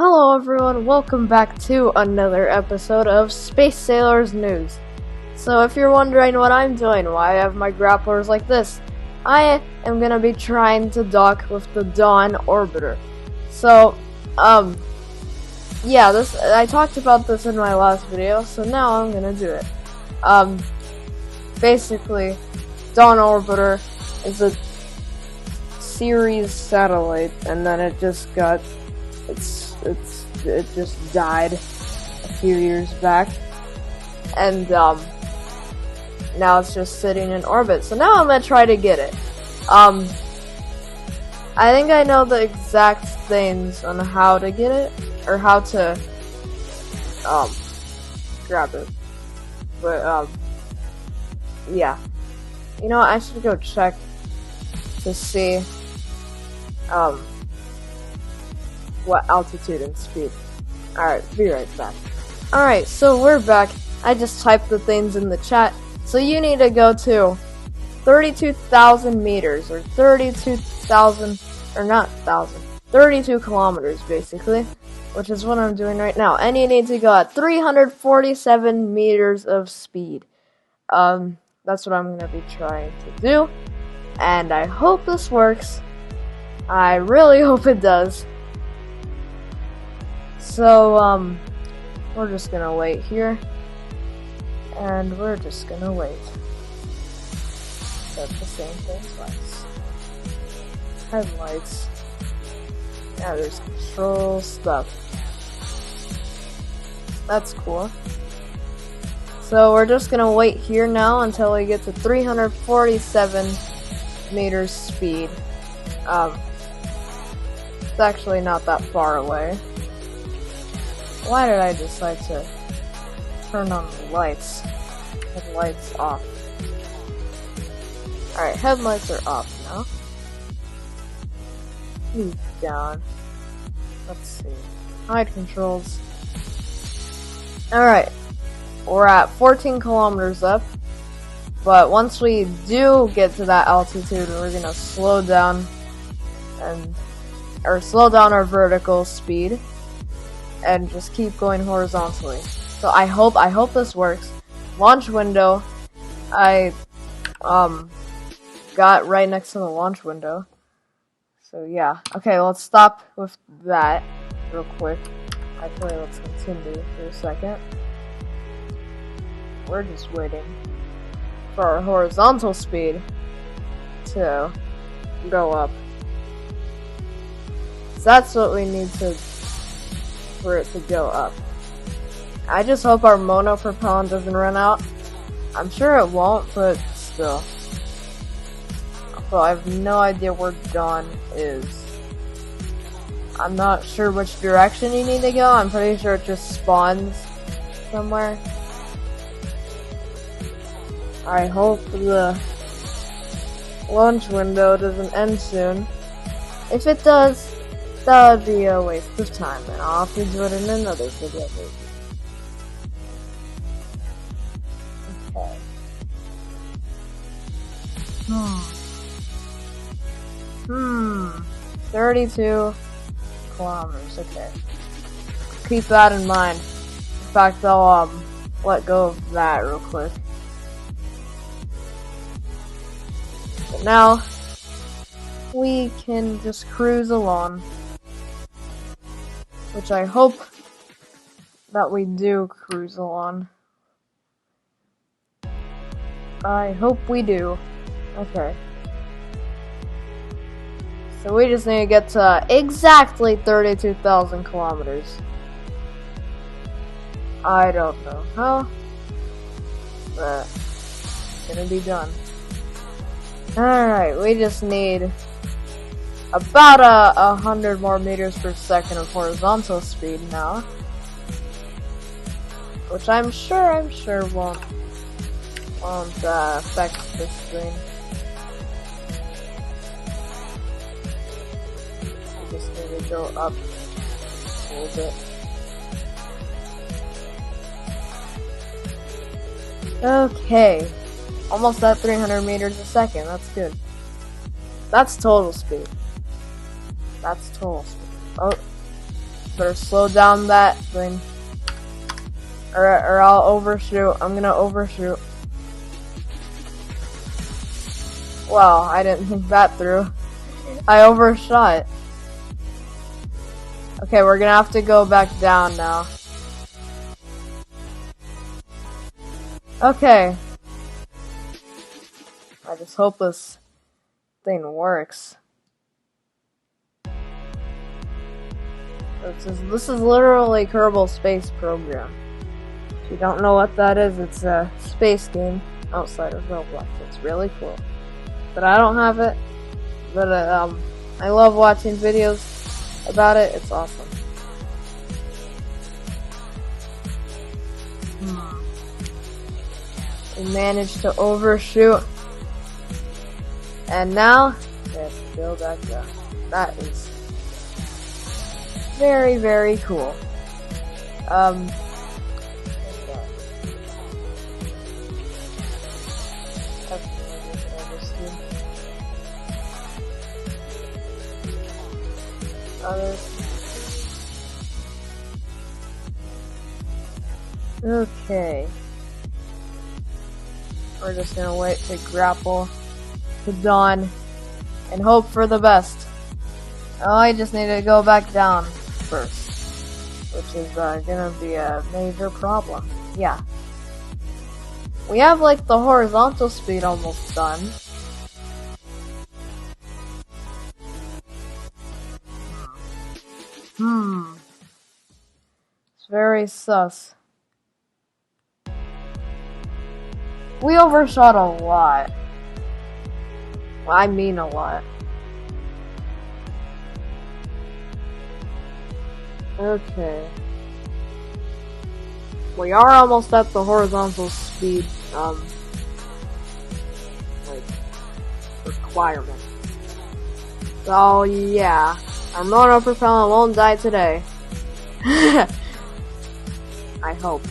Hello everyone, welcome back to another episode of Space Sailors News. So if you're wondering what I'm doing, why I have my grapplers like this, I am gonna be trying to dock with the Dawn Orbiter. So, yeah, I talked about this in my last video, so now I'm gonna do it. Basically, Dawn Orbiter is a series satellite, and then it just got it just died a few years back, and now it's just sitting in orbit. So now I'm gonna try to get it. I think I know the exact things on how to get it, or how to grab it. But yeah, you know, I should go check to see what altitude and speed. Alright, be right back. Alright, so we're back. I just typed the things in the chat. So you need to go to 32,000 meters, or 32 kilometers, basically, which is what I'm doing right now. And you need to go at 347 meters of speed. That's what I'm going to be trying to do. And I hope this works. I really hope it does. So, we're just gonna wait here, and we're just gonna wait. That's the same thing twice. Headlights. Yeah, there's control stuff. That's cool. So we're just gonna wait here now until we get to 347 meters speed. It's actually not that far away. Why did I decide to turn on the lights? Headlights off. Alright, headlights are off now. Move down. Let's see. Hide controls. Alright. We're at 14 kilometers up. But once we do get to that altitude, we're gonna slow down our vertical speed. And just keep going horizontally. So I hope this works. Launch window. I got right next to the launch window. So yeah. Okay, let's stop with that real quick. Actually, let's continue for a second. We're just waiting for our horizontal speed to go up. So that's what we need for it to go up. I just hope our monopropellant doesn't run out. I'm sure it won't, but still. Well, I have no idea where Dawn is. I'm not sure which direction you need to go. I'm pretty sure it just spawns somewhere. I hope the launch window doesn't end soon. If it does, that would be a waste of time, and I'll have to do it in another video maybe. Okay. 32 kilometers, okay. Keep that in mind. In fact, I'll, let go of that real quick. But now, we can just cruise along. Which I hope that we do cruise along. I hope we do. Okay. So we just need to get to exactly 32,000 kilometers. I don't know how, but it's gonna be done. Alright, we just need about 100 more meters per second of horizontal speed now, which I'm sure won't affect this thing. I just need to go up a little bit. Okay, almost at 300 meters a second. That's good. That's total speed. That's total speed. Oh, Better slow down that thing. Or I'll overshoot. I'm gonna overshoot. Wow, I didn't think that through. I overshot. Okay, we're gonna have to go back down now. Okay. I just hope this thing works. This is literally Kerbal Space Program. If you don't know what that is, it's a space game outside of Roblox. It's really cool. But I don't have it. But I love watching videos about it. It's awesome. We managed to overshoot. And now, let's go back down. That is very, very cool. Okay. We're just gonna wait to grapple to Dawn and hope for the best. Oh, I just need to go back down first, which is gonna be a major problem. Yeah. We have like the horizontal speed almost done. It's very sus. We overshot a lot. Well, I mean a lot. Okay. We are almost at the horizontal speed, like, requirement. So, yeah. Our motor propellant won't die today. I hope.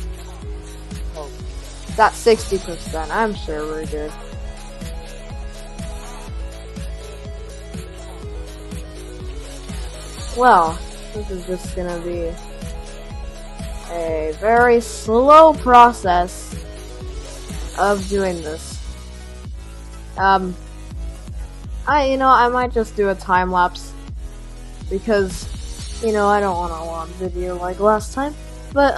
It's at 60%. I'm sure we're good. Well, this is just gonna be a very slow process of doing this. I might just do a time lapse because, I don't want a long video like last time. But,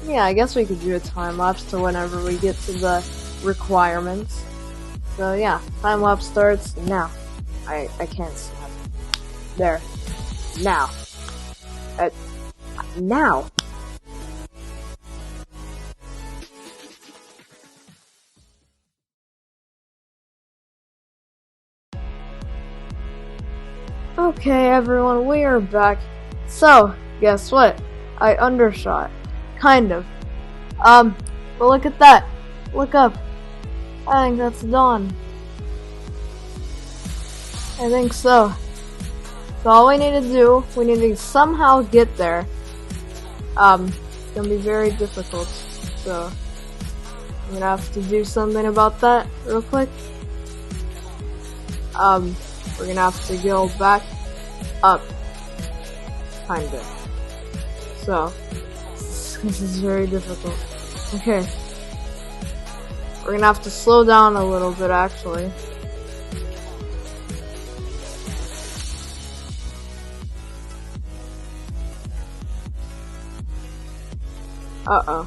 yeah, I guess we could do a time lapse to whenever we get to the requirements. So yeah, time lapse starts now. I can't stop. There. Now. Now. Okay, everyone, we are back. So, guess what? I undershot. Kind of. But look at that. Look up. I think that's Dawn. I think so. So all we need to do, we need to somehow get there. It's gonna be very difficult. So, I'm gonna have to do something about that real quick. We're gonna have to go back up. Kinda. So, this is very difficult. Okay. We're gonna have to slow down a little bit, actually. Uh-oh.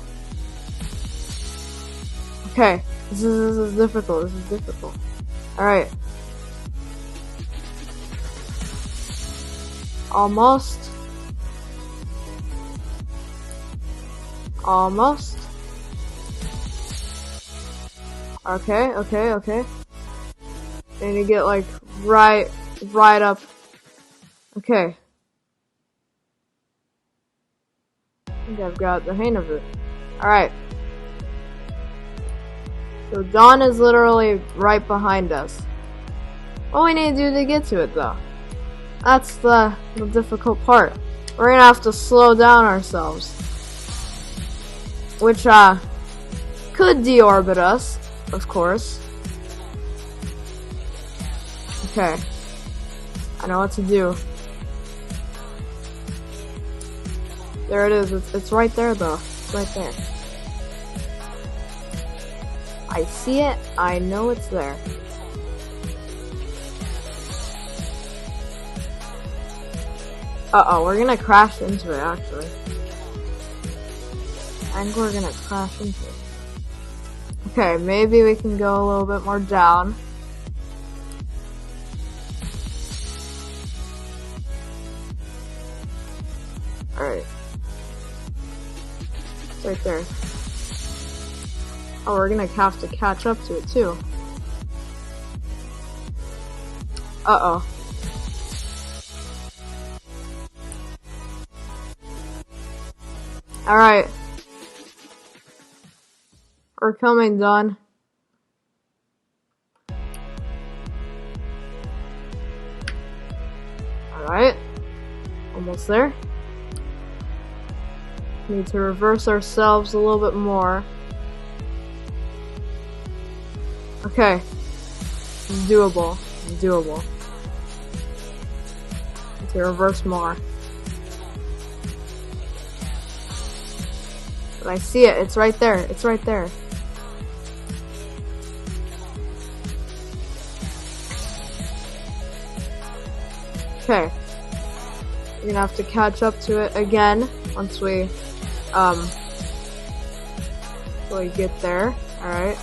Okay. This is difficult. This is difficult. Alright. Almost. Almost. Okay. And you get like right up. Okay. I think I've got the hang of it. Alright. So Dawn is literally right behind us. What we need to do to get to it though? That's the difficult part. We're gonna have to slow down ourselves. Which, could deorbit us, of course. Okay. I know what to do. There it is. It's right there, though. It's right there. I see it. I know it's there. Uh-oh, we're gonna crash into it, actually. I think we're gonna crash into it. Okay, maybe we can go a little bit more down. Alright. It's right there. Oh, we're gonna have to catch up to it, too. Uh-oh. Alright. We're coming, Don. Alright. Almost there. Need to reverse ourselves a little bit more. Okay. It's doable. It's doable. Need to reverse more. But I see it. It's right there. It's right there. Okay. We're gonna have to catch up to it again once we get there. Alright.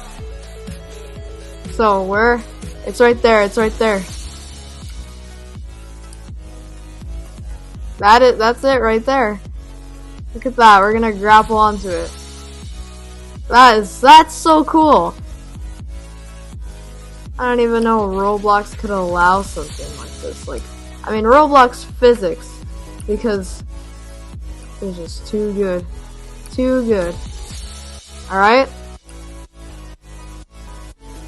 So it's right there, it's right there. That's it right there. Look at that, we're gonna grapple onto it. That's so cool. I don't even know Roblox could allow something like this. Like, I mean, Roblox physics, because it's just too good. Too good. Alright?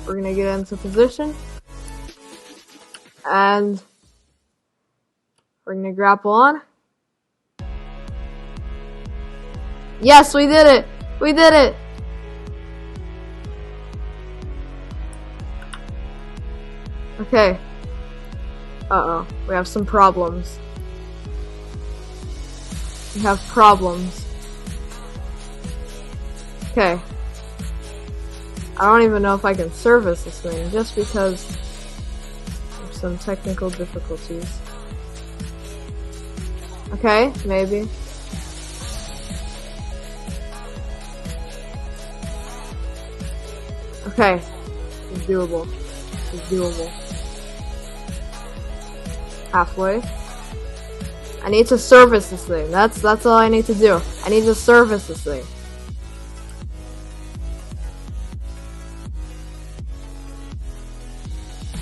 We're gonna get into position. And we're gonna grapple on. Yes, we did it! We did it! Okay. Uh-oh. We have some problems. We have problems. Okay. I don't even know if I can service this thing, just because of some technical difficulties. Okay, maybe. Okay. It's doable. It's doable. Halfway. I need to service this thing. That's all I need to do. I need to service this thing.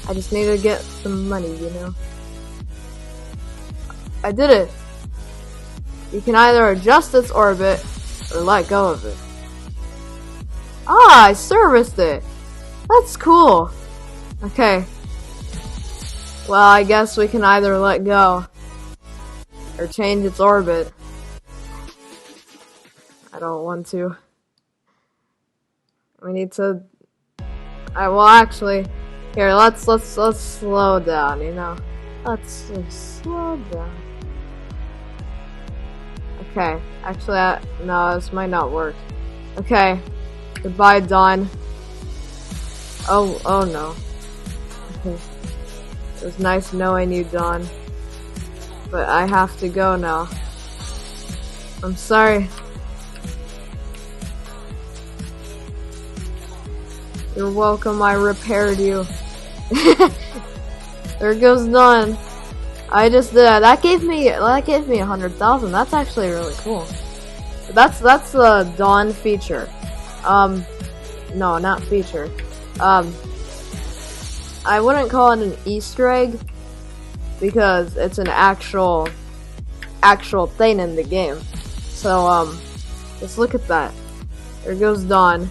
I just need to get some money, you know. I did it. You can either adjust its orbit or let go of it. Ah, I serviced it. That's cool. Okay. Well, I guess we can either let go or change its orbit. I don't want to. We need to. Well, actually, here. Let's slow down. You know, let's just slow down. Okay. Actually, no, this might not work. Okay. Goodbye, Dawn. Oh no. Okay. It was nice knowing you, Dawn. But I have to go now. I'm sorry. You're welcome, I repaired you. There goes Dawn. I just did that gave me 100,000. That's actually really cool. That's the Dawn feature. No, not feature. I wouldn't call it an Easter egg because it's an actual thing in the game. So just look at that. There goes Dawn.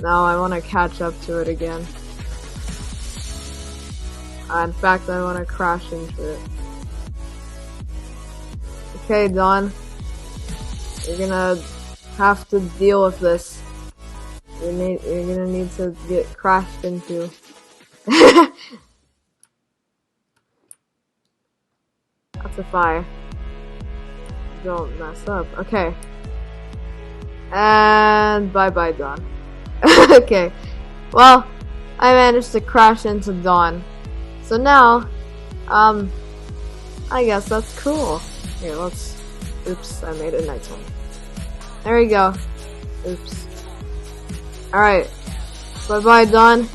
Now I want to catch up to it again. In fact, I want to crash into it. Okay, Dawn. You're gonna have to deal with this. You're gonna need to get crashed into. That's a fire. don't mess up. Okay. And bye-bye, Dawn. Okay. Well, I managed to crash into Dawn. So now, I guess that's cool. Here, let's... Oops, I made it nighttime. There we go. Oops. Alright. Bye-bye, Dawn.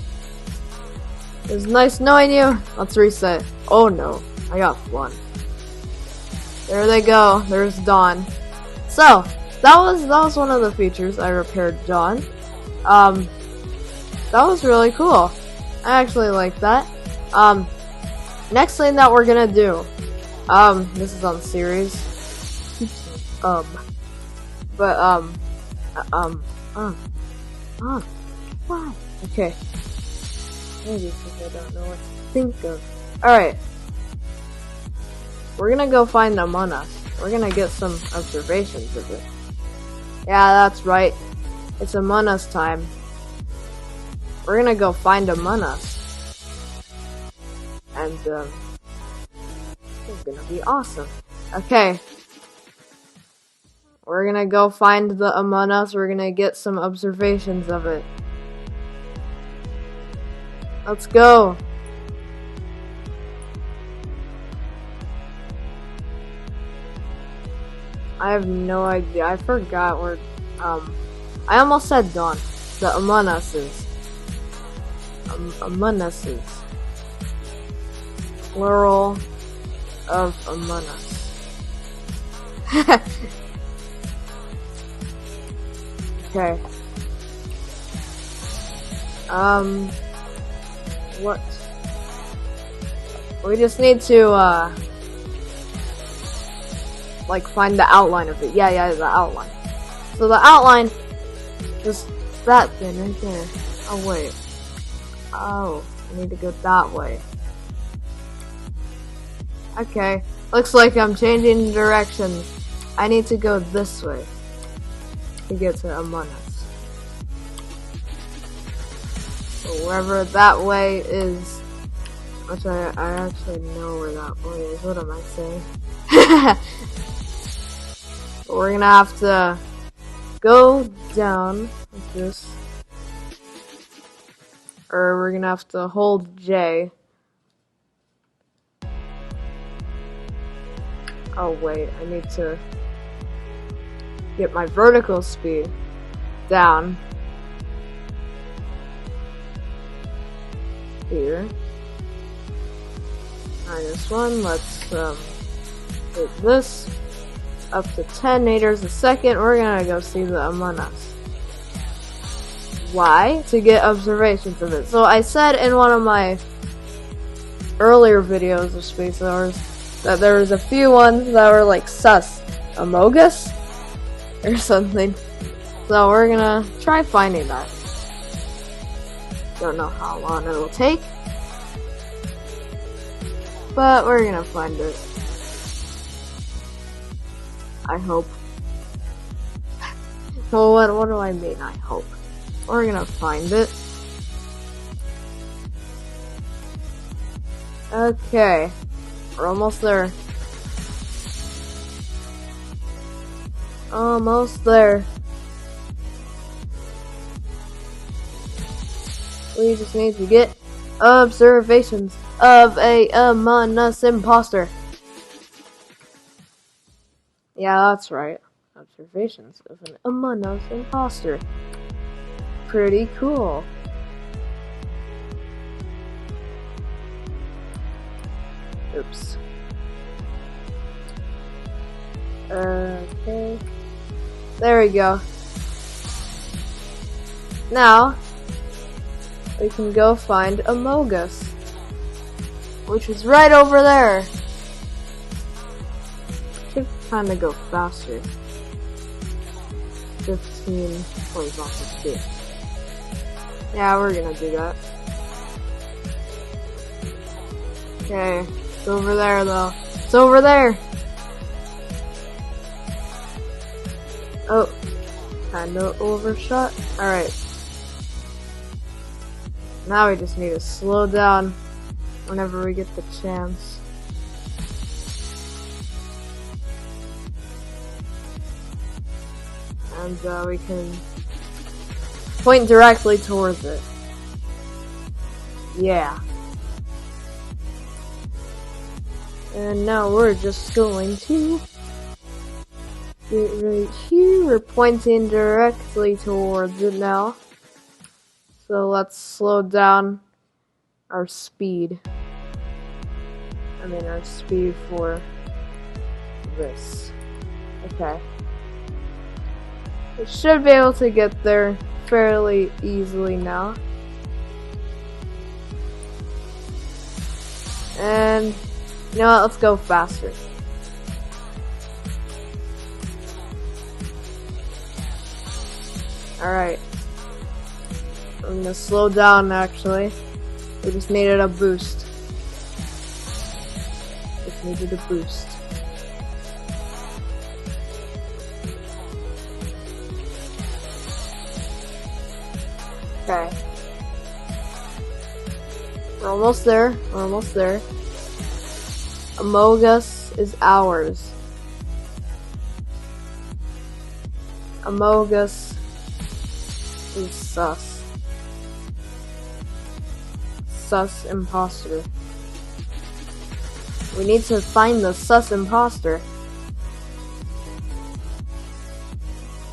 It was nice knowing you. Let's reset. Oh no, I got one. There they go. There's Dawn. So, that was one of the features I repaired Dawn. That was really cool. I actually like that. Next thing that we're gonna do, this is on series. What? Okay. Maybe because I don't know what to think of. Alright. We're gonna go find Among Us. We're gonna get some observations of it. Yeah, that's right. It's Among Us time. We're gonna go find Among Us. And, it's gonna be awesome. Okay. We're gonna go find the Among Us. We're gonna get some observations of it. Let's go. I have no idea. I forgot where, I almost said Dawn. The Among Us is. Among Us is. Plural of Among Us. Okay. What? We just need to, like, find the outline of it. Yeah, the outline. So the outline is that thing right there. Oh, wait. Oh, I need to go that way. Okay. Looks like I'm changing directions. I need to go this way to get to Among Us. So wherever that way is, which I actually know where that way is. What am I saying? But we're gonna have to go down like this. Or we're gonna have to hold J. Oh wait, I need to get my vertical speed down. Here. -1, let's hit this up to 10 meters a second. We're gonna go see the Among Us. Why? To get observations of it. So I said in one of my earlier videos of Space Hours that there was a few ones that were like sus. Amogus? Or something. So we're gonna try finding that. Don't know how long it'll take. But we're gonna find it. I hope. Well, what do I mean, I hope? We're gonna find it. Okay. We're almost there. Almost there. We just need to get observations of a Among Us imposter. Yeah, that's right. Observations of an Among Us imposter. Pretty cool. Oops. Okay. There we go. Now, we can go find Amogus, which is right over there. Should kinda go faster. 15 horizontal speed. Yeah, we're gonna do that. Okay, it's over there though. It's over there! Oh, kinda overshot. Alright. Now we just need to slow down whenever we get the chance. And we can point directly towards it. Yeah. And now we're just going to get right here. We're pointing directly towards it now. So let's slow down our speed. Our speed for this. Okay. We should be able to get there fairly easily now. And you know what? Let's go faster. Alright. I'm gonna slow down actually. We just needed a boost. Just needed a boost. Okay. We're almost there. We're almost there. Amogus is ours. Amogus is sus. Sus imposter. We need to find the sus imposter.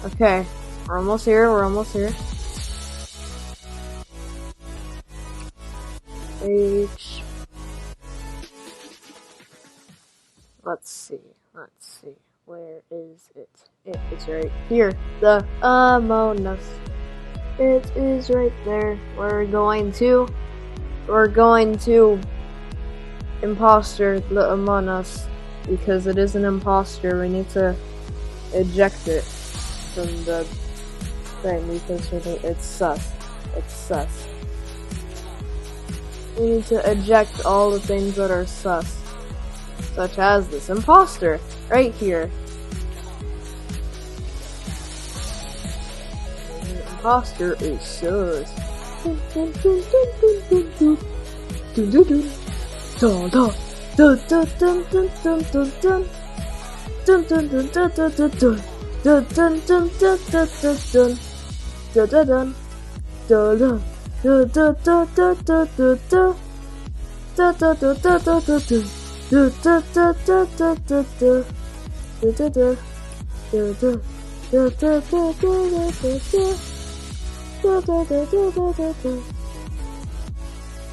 Okay, we're almost here, we're almost here. H. Let's see. Where is it? It's right here. The Amogus. It is right there. We're going to imposter the Among Us because it is an imposter. We need to eject it from the thing because it's sus. It's sus. We need to eject all the things that are sus. Such as this imposter, right here. The imposter is sus.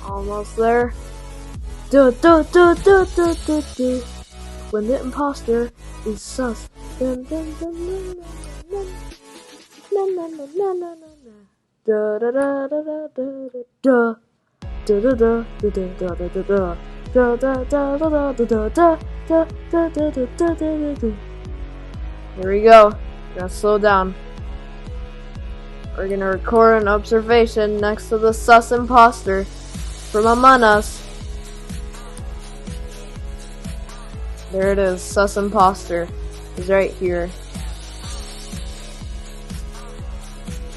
Almost there. When the imposter is sus. Here we go. Gotta slow down. We're gonna record an observation next to the sus imposter from Among Us. There it is, sus imposter is right here.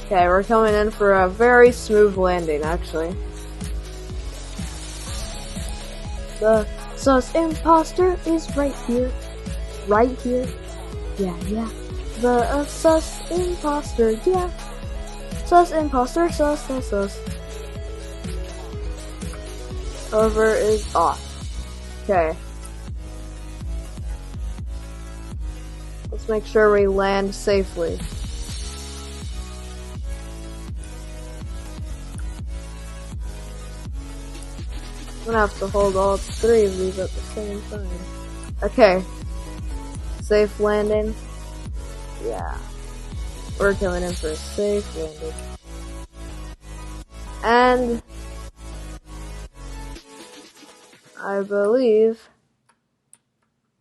Okay, we're coming in for a very smooth landing, actually. The sus imposter is right here. Right here. Yeah. The sus imposter, yeah. Sus imposter, sus. Over is off. Okay. Let's make sure we land safely. I'm gonna have to hold all three of these at the same time. Okay. Safe landing. Yeah. We're coming in for a safe landing. And I believe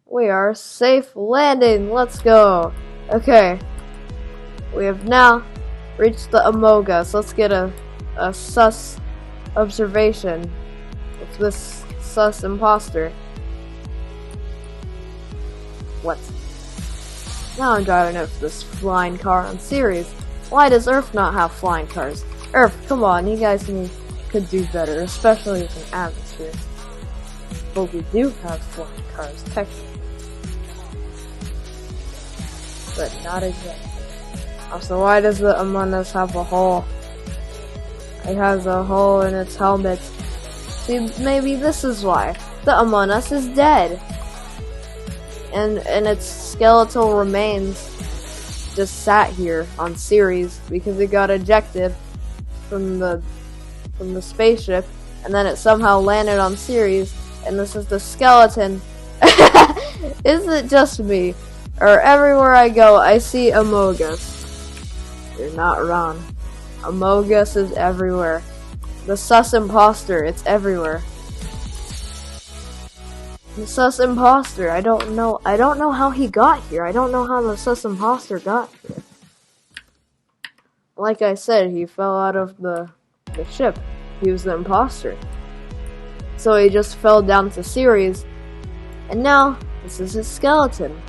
we are safe landing. Let's go. Okay. We have now reached the Amogus. Let's get a sus observation with this sus imposter. What? Now I'm driving up this flying car on series. Why does Earth not have flying cars? Earth, come on, you guys could do better, especially with an atmosphere. But we do have flying cars, technically. But not exactly. So why does the Amogus have a hole? It has a hole in its helmet. See, maybe this is why. The Amogus is dead. And its skeletal remains just sat here on Ceres because it got ejected from the spaceship, and then it somehow landed on Ceres, and this is the skeleton. Is it just me? Or everywhere I go, I see Amogus. You're not wrong. Amogus is everywhere. The sus imposter, it's everywhere. The sus imposter, I don't know how he got here. I don't know how the sus imposter got here. Like I said, he fell out of the ship. He was the imposter. So he just fell down to Ceres, and now this is his skeleton.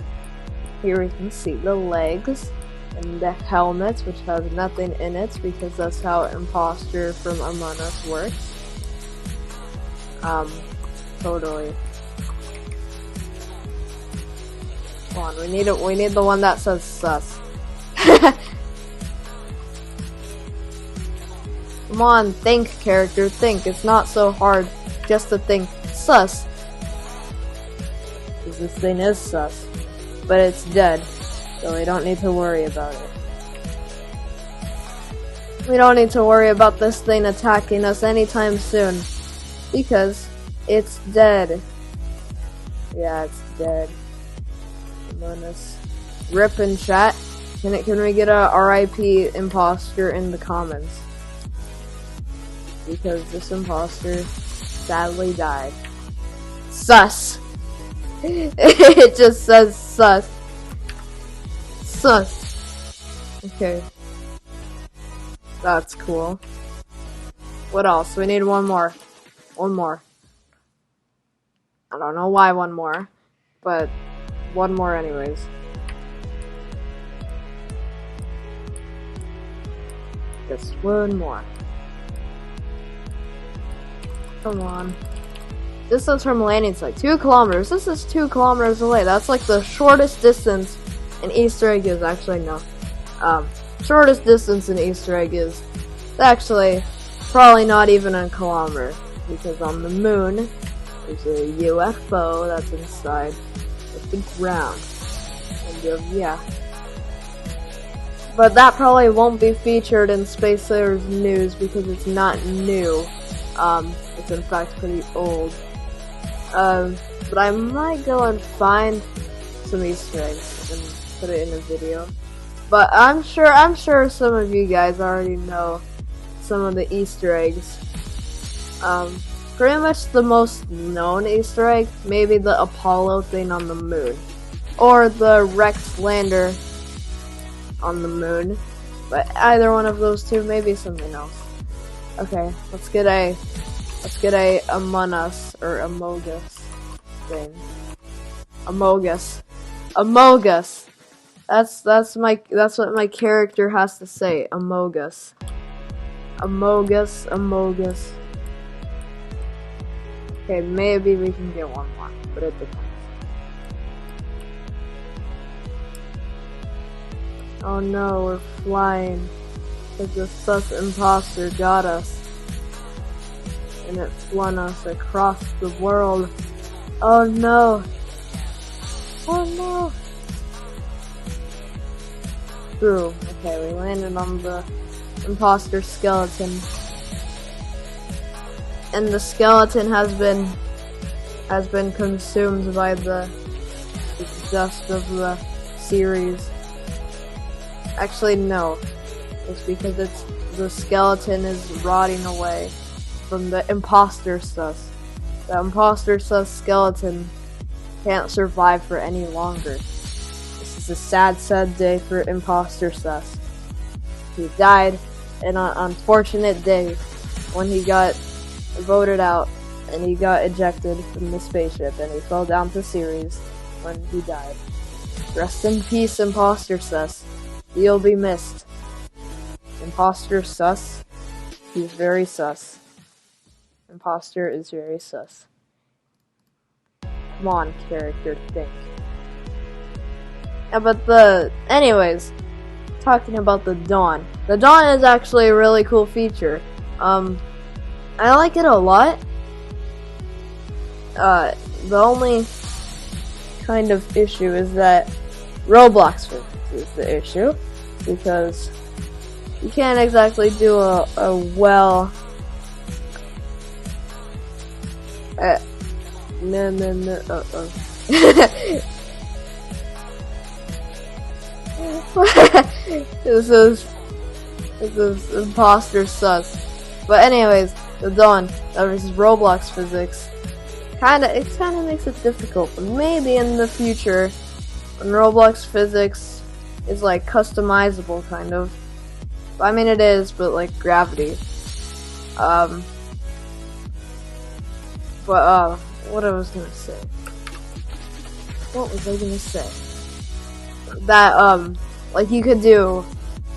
Here we can see the legs and the helmet, which has nothing in it because that's how imposter from Among Us works. Totally. Come on, we need the one that says sus. Come on, think, character, think. It's not so hard just to think sus. Because this thing is sus. But it's dead, so we don't need to worry about it. We don't need to worry about this thing attacking us anytime soon. Because it's dead. Yeah, it's dead. Among Us. Rip in chat. Can we get a RIP imposter in the comments? Because this imposter sadly died. Sus! It just says sus. Sus. Okay. That's cool. What else? We need one more. One more. I don't know why one more, but one more anyways. Just one more. Come on. Distance from landing site, 2 kilometers. This is 2 kilometers away. That's like the shortest distance an Easter egg is. Actually, no. Shortest distance an Easter egg is actually probably not even a kilometer. Because on the moon, there's a UFO that's inside of the ground. And yeah. But that probably won't be featured in Space Sailor's news because it's not new. It's in fact pretty old. But I might go and find some Easter eggs and put it in a video. But I'm sure some of you guys already know some of the Easter eggs. Pretty much the most known Easter egg, maybe the Apollo thing on the moon. Or the wrecked lander on the moon. But either one of those two, maybe something else. Okay, let's get a Among Us or Amogus thing. Amogus. Amogus. That's what my character has to say. Amogus. Amogus. Amogus. Okay, maybe we can get one more, but it depends. Oh no, we're flying. Because the sus imposter got us. And it flung us across the world. Oh no. Oh no. True. Okay, we landed on the imposter skeleton. And the skeleton has been consumed by the dust of the series. Actually, no. It's because the skeleton is rotting away from the imposter sus. The imposter sus skeleton can't survive for any longer. This is a sad, sad day for imposter sus. He died in an unfortunate day when he got voted out and he got ejected from the spaceship and he fell down to Ceres when he died. Rest in peace, imposter sus. You'll be missed. Imposter sus. He's very sus. Imposter is very sus. Come on, character, think. Yeah, but anyways, talking about the Dawn. The Dawn is actually a really cool feature. I like it a lot. The only kind of issue is that Roblox physics is the issue, because you can't exactly do a well This is imposter sus. But anyways, the Dawn versus Roblox physics it kinda makes it difficult. But maybe in the future, when Roblox physics is like customizable, kind of. I mean, it is, but like gravity. What I was gonna say? What was I gonna say? That like you could do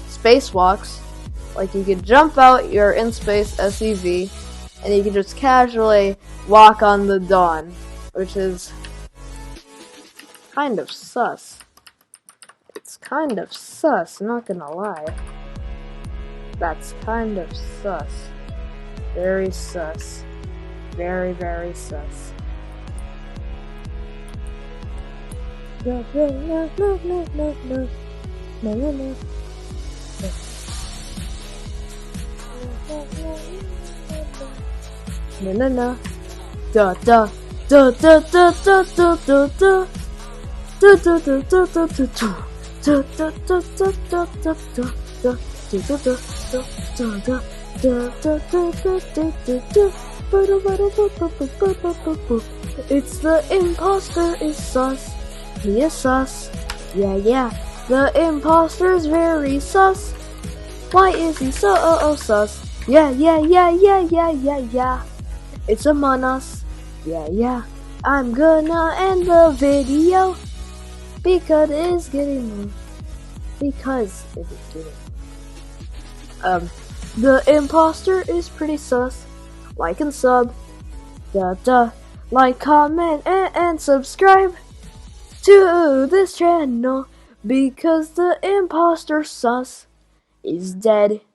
spacewalks. Like you could jump out your in-space SUV, and you could just casually walk on the Dawn, which is kind of sus. It's kind of sus, not gonna lie. That's kind of sus. Very sus. Very, very sus. No, no, no, no, no, no, no. No, no, no. No, no, no. Da, da. Da, da, da, da, da, da, da. Da, da, da, da, da, da, da. Da, da, da, da, da, da, da. Da, da, da, da, da, da. Da, da, da, da, da, da, da. It's the imposter is sus. He is sus. Yeah, yeah. The imposter is very sus. Why is he so sus? Yeah, yeah, yeah, yeah, yeah, yeah, yeah. It's Among Us. Yeah, yeah. I'm gonna end the video because it is getting more. Because it is getting more. The imposter is pretty sus. Like and sub. Like, comment, and subscribe to this channel because the imposter sus is dead.